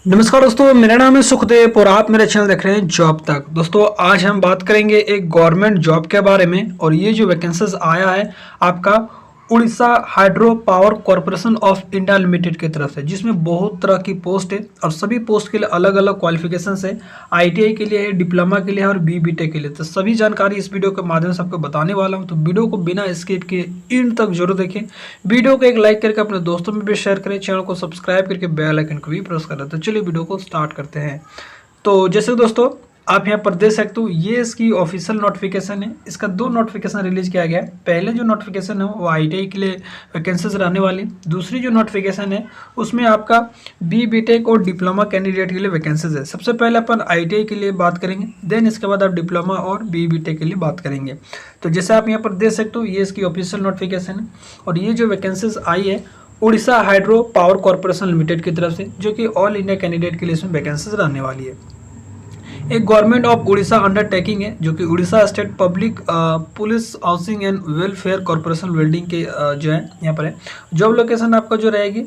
नमस्कार दोस्तों, मेरा नाम है सुखदेव और आप मेरा चैनल देख रहे हैं जॉब तक। दोस्तों आज हम बात करेंगे एक गवर्नमेंट जॉब के बारे में और ये जो वैकेंसीज आया है आपका Orissa hydro power corporation of India limited की तरफ से, जिसमें बहुत तरह की पोस्ट है और सभी पोस्ट के लिए अलग अलग क्वालिफिकेशंस है। आईटीआई के लिए है, डिप्लोमा के लिए है और बीबीटेक के लिए। तो सभी जानकारी इस वीडियो के माध्यम से आपको बताने वाला हूं, तो वीडियो को बिना स्किप किए इन तक जरूर देखें। वीडियो को एक लाइक करके अपने दोस्तों में भी शेयर करें, चैनल को सब्सक्राइब करके बेल आइकन को भी प्रेस करें। तो चलिए वीडियो को स्टार्ट करते हैं। तो जैसे दोस्तों आप यहाँ पर देख सकते हो, ये इसकी ऑफिशियल नोटिफिकेशन है। इसका दो नोटिफिकेशन रिलीज किया गया है। पहले जो नोटिफिकेशन है वो आईटीआई के लिए वैकेंसीज रहने वाली। दूसरी जो नोटिफिकेशन है उसमें आपका बीटेक और डिप्लोमा कैंडिडेट के लिए वैकेंसीज है। सबसे पहले अपन आईटीआई के लिए बात करेंगे, देन इसके बाद आप डिप्लोमा और बीटेक के लिए बात करेंगे। तो जैसे आप यहाँ पर देख सकते हो, ये इसकी ऑफिशियल नोटिफिकेशन है और ये जो वैकेंसीज आई है Orissa hydro power corporation limited की तरफ से, जो कि ऑल इंडिया कैंडिडेट के लिए इसमें वैकेंसीज रहने वाली है। एक गवर्नमेंट ऑफ उड़ीसा अंडरटेकिंग है, जो कि Orissa state public police housing and welfare corporation building के जो है यहाँ पर है। जॉब लोकेशन आपका जो रहेगी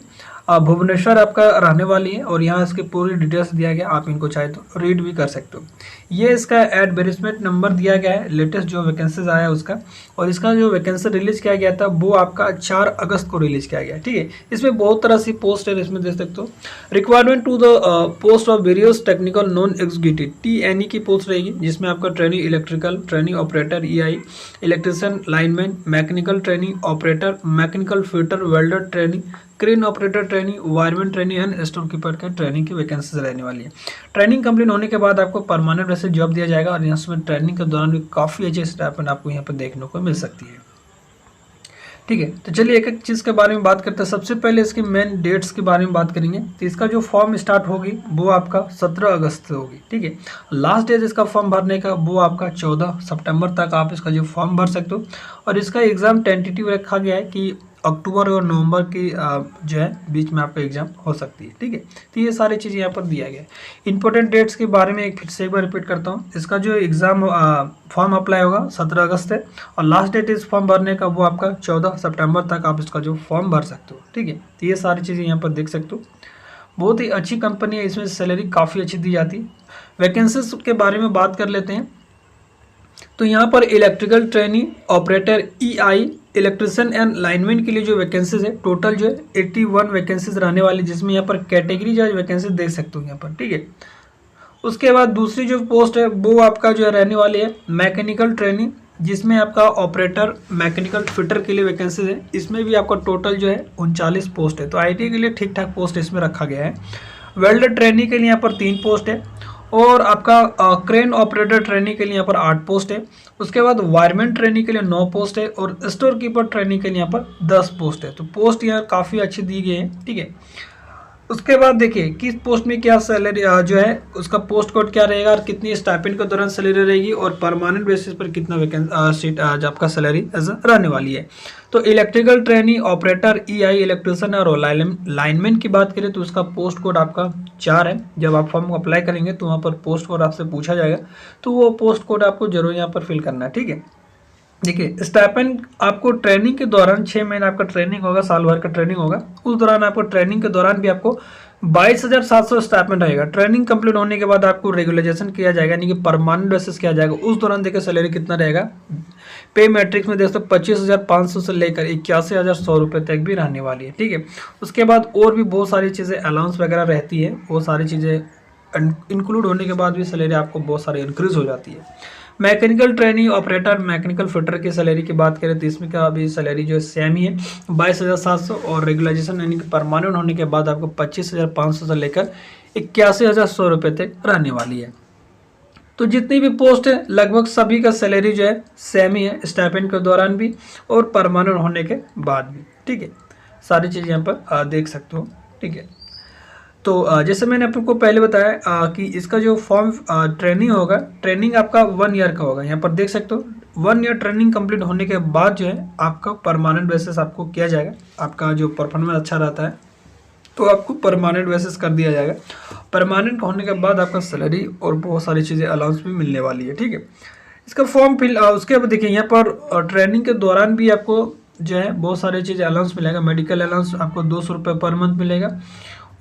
भुवनेश्वर आपका रहने वाली है और यहाँ इसकी पूरी डिटेल्स दिया गया, आप इनको चाहे तो रीड भी कर सकते हो। ये इसका एडवर्टाइजमेंट नंबर दिया गया है, लेटेस्ट जो वैकेंसीज आया है उसका। और इसका जो वैकेंसी रिलीज किया गया था वो आपका 4 अगस्त को रिलीज किया गया है। ठीक है, इसमें बहुत तरह से पोस्ट है, इसमें देख सकते हो। Requirement to the post of various technical non executive TNE की पोस्ट रहेगी, जिसमें आपका training electrical, training operator EI, electrician, lineman, mechanical training operator, mechanical fitter, welder training, crane operator training, wireman training and store keeper के training की vacancies रहने वाली है। Training complete होने के बाद आपको परमानेंट वैसे जॉब दिया जाएगा और इसमें ट्रेनिंग के दौरान भी काफ़ी अच्छे स्टाइपेंड आपको यहाँ पर देखने को मिल सकती है। ठीक है, तो चलिए एक एक चीज़ के बारे में बात करते हैं। सबसे पहले इसकी मेन डेट्स के बारे में बात करेंगे। तो इसका जो फॉर्म स्टार्ट होगी वो आपका 17 अगस्त से होगी। ठीक है, लास्ट डेट इसका फॉर्म भरने का वो आपका 14 सितंबर तक आप इसका जो फॉर्म भर सकते हो। और इसका एग्ज़ाम टेंटेटिव रखा गया है कि अक्टूबर और नवंबर की जो है बीच में आपका एग्जाम हो सकती है। ठीक है, तो ये सारी चीज़ें यहाँ पर दिया गया है। इंपॉर्टेंट डेट्स के बारे में फिर से एक बार रिपीट करता हूँ। इसका जो एग्ज़ाम फॉर्म अप्लाई होगा 17 अगस्त से और लास्ट डेट इस फॉर्म भरने का वो आपका 14 सितंबर तक आप इसका जो फॉर्म भर सकते हो। ठीक है, तो ये सारी चीज़ें यहाँ पर देख सकते हो। बहुत ही अच्छी कंपनी है, इसमें सैलरी काफ़ी अच्छी दी जाती है। वैकेंसीज के बारे में बात कर लेते हैं। तो यहाँ पर electrical training operator EI, electrician and lineman के लिए जो वैकेंसीज है टोटल जो है 81 वैकेंसीज रहने वाली, जिसमें यहाँ पर कैटेगरी जो वैकेंसी देख सकते हो यहाँ पर। ठीक है, उसके बाद दूसरी जो पोस्ट है वो आपका जो है रहने वाली है मैकेनिकल ट्रेनिंग, जिसमें आपका ऑपरेटर मैकेनिकल फिटर के लिए वैकेंसीज है। इसमें भी आपका टोटल जो है 39 पोस्ट है। तो IT के लिए ठीक ठाक पोस्ट इसमें रखा गया है। वेल्डर ट्रेनिंग के लिए यहाँ पर 3 पोस्ट है और आपका क्रेन ऑपरेटर ट्रेनिंग के लिए यहाँ पर 8 पोस्ट है। उसके बाद वायरमैन ट्रेनिंग के लिए 9 पोस्ट है और स्टोर कीपर ट्रेनिंग के लिए यहाँ पर 10 पोस्ट है। तो पोस्ट यहाँ काफ़ी अच्छी दी गई है। ठीक है, उसके बाद देखिए किस पोस्ट में क्या सैलरी जो है उसका पोस्ट कोड क्या रहेगा और कितनी स्टाइपेंड के दौरान सैलरी रहेगी और परमानेंट बेसिस पर कितना सीट आपका सैलरी रहने वाली है। तो electrical training operator EI, electrician और लाइनमैन की बात करें तो उसका पोस्ट कोड आपका 4 है। जब आप फॉर्म को अप्लाई करेंगे तो वहाँ पर पोस्ट कोड आपसे पूछा जाएगा, तो वो पोस्ट कोड आपको जरूर यहाँ पर फिल करना है। ठीक है, देखिए स्टाइपेंड आपको ट्रेनिंग के दौरान 6 महीने आपका ट्रेनिंग होगा, साल भर का ट्रेनिंग होगा। उस दौरान आपको ट्रेनिंग के दौरान भी आपको 22,700 स्टाइपेंड रहेगा। ट्रेनिंग कंप्लीट होने के बाद आपको रेगुलराइजेशन किया जाएगा, यानी कि परमानेंट बेसिस किया जाएगा। उस दौरान देखिए सैलरी कितना रहेगा, पे मैट्रिक्स में देख सकते 25,500 से लेकर 81,100 रुपये तक भी रहने वाली है। ठीक है, उसके बाद और भी बहुत सारी चीज़ें अलाउंस वगैरह रहती है, वो सारी चीज़ें इंक्लूड होने के बाद भी सैलरी आपको बहुत सारी इंक्रीज हो जाती है। Mechanical training operator, mechanical fitter की सैलरी की बात करें तो इसमें का अभी सैलरी जो है सेम ही है 22,700 और रेगुलाइजेशन यानी कि परमानेंट होने के बाद आपको 25,500 से लेकर 81,100 रुपये तक रहने वाली है। तो जितनी भी पोस्ट है लगभग सभी का सैलरी जो है सेम ही है, स्टाइपेंड के दौरान भी और परमानेंट होने के बाद भी। ठीक है, सारी चीज़ यहाँ पर देख सकते हो। ठीक है, तो जैसे मैंने आपको पहले बताया कि इसका जो फॉर्म ट्रेनिंग होगा, ट्रेनिंग आपका 1 ईयर का होगा। यहाँ पर देख सकते हो 1 ईयर ट्रेनिंग कंप्लीट होने के बाद जो है आपका परमानेंट बेसिस आपको किया जाएगा। आपका जो परफॉर्मेंस अच्छा रहता है तो आपको परमानेंट बेसिस कर दिया जाएगा। परमानेंट होने के बाद आपका सैलरी और बहुत सारी चीज़ें अलाउंस भी मिलने वाली है। ठीक है, इसका फॉर्म फिल उसके बाद देखिए यहाँ पर ट्रेनिंग के दौरान भी आपको जो है बहुत सारी चीज़ें अलाउंस मिलेगा। मेडिकल अलाउंस आपको 200 रुपये पर मंथ मिलेगा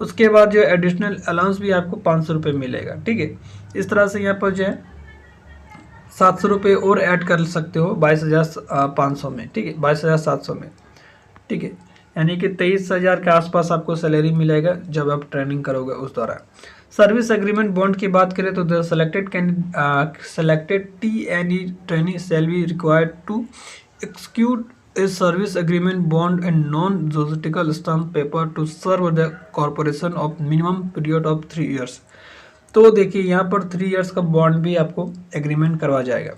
उसके बाद जो है एडिशनल अलाउंस भी आपको 500 रुपये मिलेगा। ठीक है, इस तरह से यहाँ पर जो है 700 रुपये और ऐड कर सकते हो 22,500 में। ठीक है, 22,700 में। ठीक है, यानी कि 23,000 के आसपास आपको सैलरी मिलेगा जब आप ट्रेनिंग करोगे उस दौरान। सर्विस एग्रीमेंट बॉन्ड की बात करें तो the selected T&E trainee shall be required to execute a service agreement bond and non-judicial stamp paper to serve the corporation of minimum period of 3 years। तो देखिए यहाँ पर 3 इयर्स का बॉन्ड भी आपको एग्रीमेंट करवा जाएगा,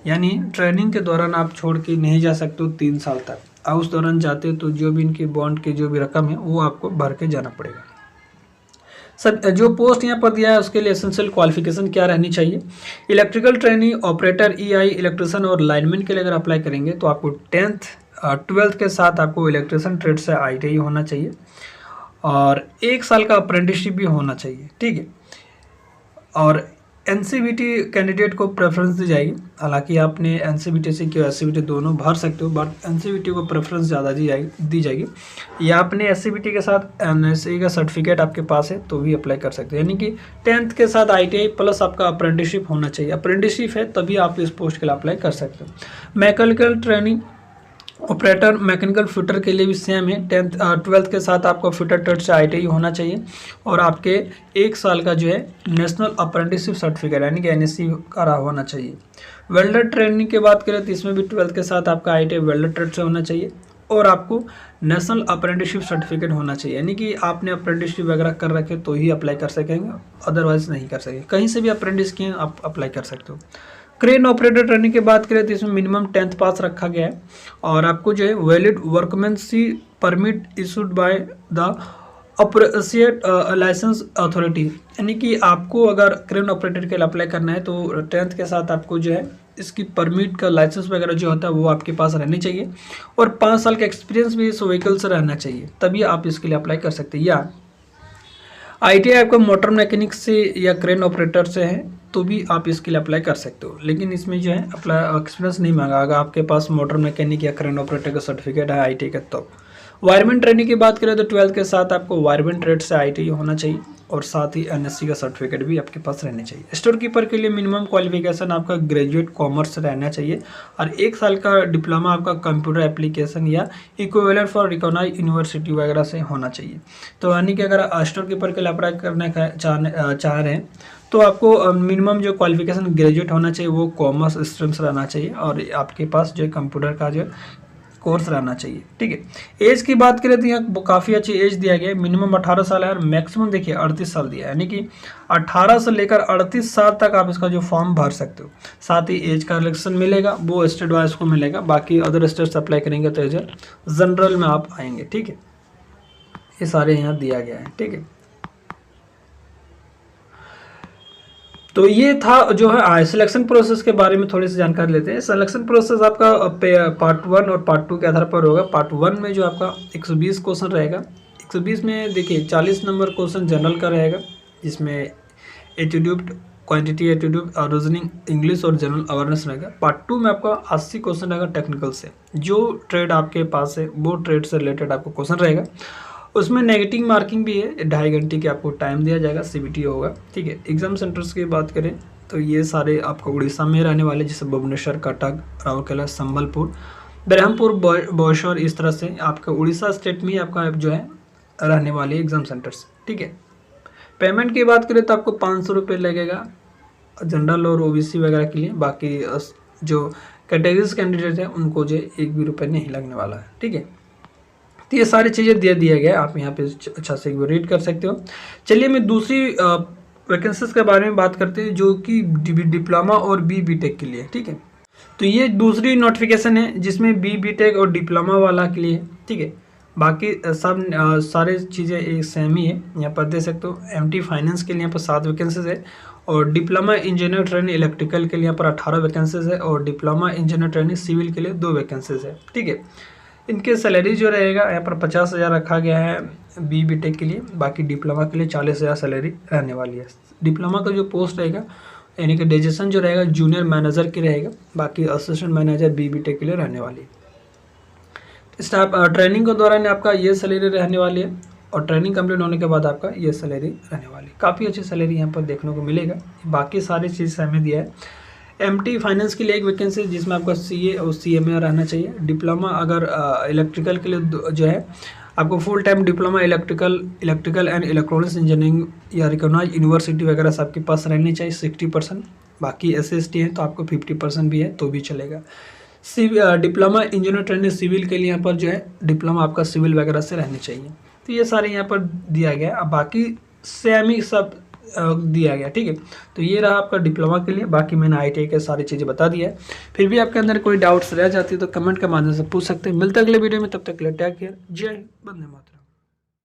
यानी ट्रेनिंग के दौरान आप छोड़ के नहीं जा सकते हो 3 साल तक। आप उस दौरान जाते हो तो जो भी इनकी बॉन्ड की जो भी रकम है वो आपको भर के जाना पड़ेगा। सर जो पोस्ट यहाँ पर दिया है उसके लिए एसेंशियल क्वालिफिकेशन क्या रहनी चाहिए? Electrical trainee, operator, EI, electrician और लाइनमैन के लिए अगर अप्लाई करेंगे तो आपको 12th के साथ आपको इलेक्ट्रिशियन ट्रेड से ITI होना चाहिए और 1 साल का अप्रेंटिसशिप भी होना चाहिए। ठीक है, और NCVT कैंडिडेट को प्रेफरेंस दी जाएगी। हालांकि आपने NCVT से क्यों SCVT दोनों भर सकते हो, बट NCVT को प्रेफरेंस ज़्यादा दी जाएगी। या आपने SCVT के साथ NSE का सर्टिफिकेट आपके पास है तो भी अप्लाई कर सकते हो, यानी कि 10th के साथ ITI प्लस आपका अप्रेंटिसशिप होना चाहिए। अप्रेंटिसशिप है तभी आप इस पोस्ट के लिए अप्लाई कर सकते हो। Mechanical training operator, mechanical fitter के लिए भी सेम है। 12th के साथ आपको फिटर ट्रेड से ITI होना चाहिए और आपके 1 साल का जो है नेशनल अप्रेंटिसशिप सर्टिफिकेट यानी कि NSE का होना चाहिए। वेल्डर ट्रेनिंग की बात करें तो इसमें भी 12th के साथ आपका ITI वेल्डर ट्रेड से होना चाहिए और आपको नेशनल अप्रेंटिसशिप सर्टिफिकेट होना चाहिए, यानी कि आपने अप्रेंटिसशिप वगैरह कर रखे तो ही अप्लाई कर सकेंगे, अदरवाइज नहीं कर सकेंगे। कहीं से भी अप्रेंटिस किए आप अप्लाई कर सकते हो। क्रेन ऑपरेटर ट्रेनिंग की बात करें तो इसमें मिनिमम 10th पास रखा गया है और आपको जो है valid workmanship permit issued by the appropriate licence authority, यानी कि आपको अगर क्रेन ऑपरेटर के लिए अप्लाई करना है तो 10th के साथ आपको जो है इसकी परमिट का लाइसेंस वगैरह जो होता है वो आपके पास रहनी चाहिए और 5 साल का एक्सपीरियंस भी इस व्हीकल से रहना चाहिए, तभी आप इसके लिए अप्लाई कर सकते हैं। या ITI आपका मोटर मैकेनिक से या क्रेन ऑपरेटर से है तो भी आप इसके लिए अप्लाई कर सकते हो, लेकिन इसमें जो है अप्लाई एक्सपीरियंस नहीं मांगा। अगर आपके पास मोटर मैकेनिक या क्रेन ऑपरेटर का सर्टिफिकेट है ITI का तो। वायरमैन ट्रेनिंग की बात करें तो 12th के साथ आपको वायरमैन ट्रेड से ITI होना चाहिए और साथ ही NSE का सर्टिफिकेट भी आपके पास रहना चाहिए। स्टोर कीपर के लिए मिनिमम क्वालिफिकेशन आपका ग्रेजुएट कॉमर्स रहना चाहिए और 1 साल का डिप्लोमा आपका कंप्यूटर एप्लीकेशन या इक्विवेलेंट फॉर रिकॉग्नाइज्ड यूनिवर्सिटी वगैरह से होना चाहिए। तो यानी कि अगर स्टोर कीपर के लिए अप्लाई करने का चाह रहे हैं तो आपको मिनिमम जो क्वालिफिकेशन ग्रेजुएट होना चाहिए वो कॉमर्स स्ट्रीम से रहना चाहिए और आपके पास जो है कंप्यूटर का जो कोर्स रहना चाहिए। ठीक है, एज की बात करें तो यहाँ काफ़ी अच्छी एज दिया गया है, मिनिमम 18 साल है और मैक्सिमम देखिए 38 साल दिया है, यानी कि 18 से लेकर 38 साल तक आप इसका जो फॉर्म भर सकते हो। साथ ही एज का रिलेक्शन मिलेगा, वो स्टेट वाइज को मिलेगा, बाकी अदर स्टेट्स अप्लाई करेंगे तो एज जनरल में आप आएंगे। ठीक है, ये सारे यहाँ दिया गया है। ठीक है, तो ये था जो है सिलेक्शन प्रोसेस के बारे में थोड़ी सी जानकारी लेते हैं। सिलेक्शन प्रोसेस आपका पार्ट 1 और पार्ट 2 के आधार पर होगा। पार्ट 1 में जो आपका 120 क्वेश्चन रहेगा, 120 में देखिए 40 नंबर क्वेश्चन जनरल का रहेगा जिसमें एटीट्यूड, क्वांटिटी एटीट्यूड और रीजनिंग, इंग्लिश और जनरल अवेयरनेस रहेगा। पार्ट 2 में आपका 80 क्वेश्चन रहेगा टेक्निकल से, जो ट्रेड आपके पास है वो ट्रेड से रिलेटेड आपको क्वेश्चन रहेगा। उसमें नेगेटिव मार्किंग भी है, 2.5 घंटे की आपको टाइम दिया जाएगा, CBT होगा। ठीक है, एग्जाम सेंटर्स की बात करें तो ये सारे आपको उड़ीसा में रहने वाले, जैसे भुवनेश्वर, कटक, राउरकेला, संबलपुर, ब्रह्मपुर, बॉयशोर, इस तरह से आपका उड़ीसा स्टेट में आपका जो है रहने वाले एग्जाम सेंटर्स। ठीक है, पेमेंट की बात करें तो आपको 500 रुपये लगेगा जनरल और OBC वगैरह के लिए, बाकी जो कैटेगरीज कैंडिडेट हैं उनको जो 1 भी रुपये नहीं लगने वाला है। ठीक है, तो ये सारी चीज़ें दे दिया गया है, आप यहाँ पे अच्छा से रीड कर सकते हो। चलिए मैं दूसरी वैकेंसीज के बारे में बात करते हैं जो कि डिप्लोमा और BTech के लिए। ठीक है, तो ये दूसरी नोटिफिकेशन है जिसमें BTech और डिप्लोमा वाला के लिए। ठीक है, बाकी सब सारे चीज़ें एक सेम ही है, यहाँ पर दे सकते हो। MT फाइनेंस के लिए यहाँ पर 7 वैकेंसीज है और डिप्लोमा इंजीनियर ट्रेनिंग इलेक्ट्रिकल के लिए यहाँ पर 18 वैकेंसीज है और डिप्लोमा इंजीनियर ट्रेनिंग सिविल के लिए 2 वैकेंसीज है। ठीक है, इनके सैलरी जो रहेगा यहाँ पर 50,000 रखा गया है BTech के लिए, बाकी डिप्लोमा के लिए 40,000 सैलरी रहने वाली है। डिप्लोमा का जो पोस्ट रहेगा यानी कि डेजिग्नेशन जो रहेगा जूनियर मैनेजर की रहेगा, बाकी असिस्टेंट मैनेजर BTech के लिए रहने वाली है। स्टाफ ट्रेनिंग के दौरान आपका ये सैलरी रहने वाली है और ट्रेनिंग कंप्लीट होने के बाद आपका ये सैलरी रहने वाली। काफ़ी अच्छी सैलरी यहाँ पर देखने को मिलेगा। बाकी सारी चीज़ हमें दिया है। एमटी फाइनेंस के लिए एक वैकेंसी जिसमें आपका सीए और सीएमए रहना चाहिए। डिप्लोमा अगर इलेक्ट्रिकल के लिए जो है आपको full time diploma electrical and electronics engineering या रिकॉग्नाइज यूनिवर्सिटी वगैरह सबके पास रहनी चाहिए 60%। बाकी SC/ST है तो आपको 50% भी है तो भी चलेगा। डिप्लोमा इंजीनियर ट्रेनिंग सिविल के लिए यहाँ पर जो है डिप्लोमा आपका सिविल वगैरह से रहनी चाहिए। तो ये सारे यहाँ पर दिया गया। अब बाकी सेम ही सब दिया गया, ठीक है। तो ये रहा आपका डिप्लोमा के लिए। बाकी मैंने ITI के सारी चीज़ें बता दिया है। फिर भी आपके अंदर कोई डाउट्स रह जाती है तो कमेंट के माध्यम से पूछ सकते हैं। मिलते अगले वीडियो में, तब तक के लिए टेक केयर। जय हिंद, वंदे मातरम।